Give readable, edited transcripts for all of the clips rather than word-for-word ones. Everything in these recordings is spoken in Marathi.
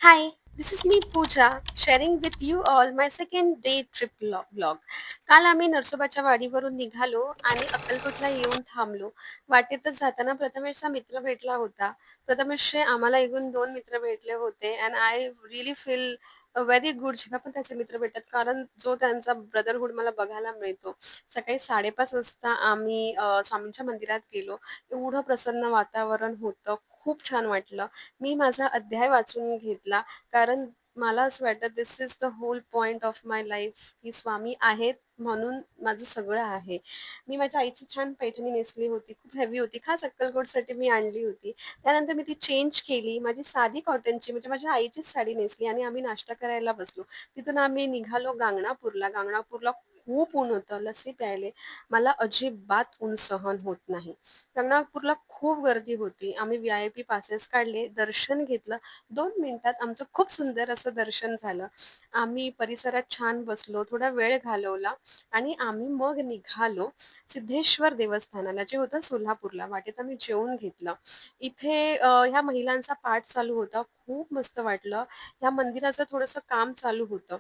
Hi, this is me Pooja sharing with you all my second day trip vlog. काल आम्ही नरसोबाच्या वाडीवरून निघालो आणि अक्कलकोटला येऊन थांबलो. वाटेतच जाताना प्रथमेशचा मित्र भेटला होता. प्रथमेशचे आम्हाला एकूण 2 मित्र भेटले होते and I really feel very good जेव्हा पण त्याचे मित्र भेटतात कारण जो त्यांचा ब्रदरहूड मला बघायला मिळतो. सकाळी 5:30 वाजता आम्ही स्वामींच्या मंदिरात गेलो. एवढं प्रसन्न वातावरण होतं. खूप छान वाटलं. मी माझा अध्याय वाचून घेतला. कारण मला असं वाटतं this is the whole point of my life की स्वामी आहेत म्हणून माझं सगळं आहे. मी माझ्या आईची छान पैठणी नेसली होती. खूप हेवी होती. खास अक्कलकोटसाठी मी आणली होती. त्यानंतर मी ती चेंज केली. माझी साधी कॉटनची म्हणजे माझ्या आईचीच साडी नेसली आणि आम्ही नाश्ता करायला बसलो. तिथून आम्ही निघालो गांगणापूरला. गांगणापूरला खूप ऊन होतं. लस्सी प्यायले. मला अजिबात ऊन सहन होत नाही. गंगापूरला खूप गर्दी होती. आम्ही व्ही-आय-पी पासेस काढले, दर्शन घेतलं. 2 मिनिटात आमचं खूप सुंदर असं दर्शन झालं. आम्ही परिसरात छान बसलो, थोडा वेळ घालवला आणि आम्ही मग निघालो सिद्धेश्वर देवस्थानाला, जे होतं सोलापूरला. वाटेत आम्ही जेवून घेतलं. इथे ह्या महिलांचा पाठ चालू होता. खूप मस्त वाटलं. ह्या मंदिराचं थोडंसं काम चालू होतं.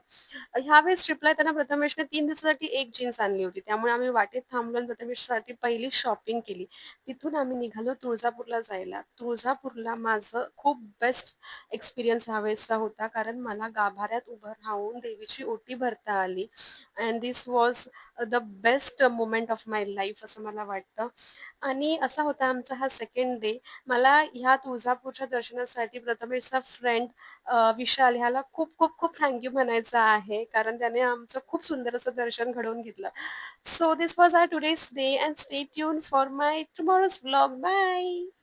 ह्यावेळेस ट्रिपला येताना प्रथमेशने 3 दिवसासाठी एक जीन्स आणली होती. त्यामुळे आम्ही वाटेत थांबलो आणि प्रथमेशसाठी पहिली शॉपिंग केली. तिथून आम्ही निघालो तुळजापूरला जायला. तुळजापूरला माझं खूप बेस्ट एक्सपिरियन्स ह्यावेळेसचा होता. कारण मला गाभाऱ्यात उभं राहून देवीची ओटी भरता आली and this was the best moment of my life असं मला वाटतं. आणि असा होता आमचा हा सेकंड डे. मला ह्या तुळजापूरच्या दर्शनासाठी प्रथमेशचा फ्रेंड विशाल ह्याला खूप खूप खूप थँक यू म्हणायचं आहे. कारण त्याने आमचं खूप सुंदर असं दर्शन घडवून घेतलं. So this was our today's day and stay tuned for my tomorrow's vlog. Bye.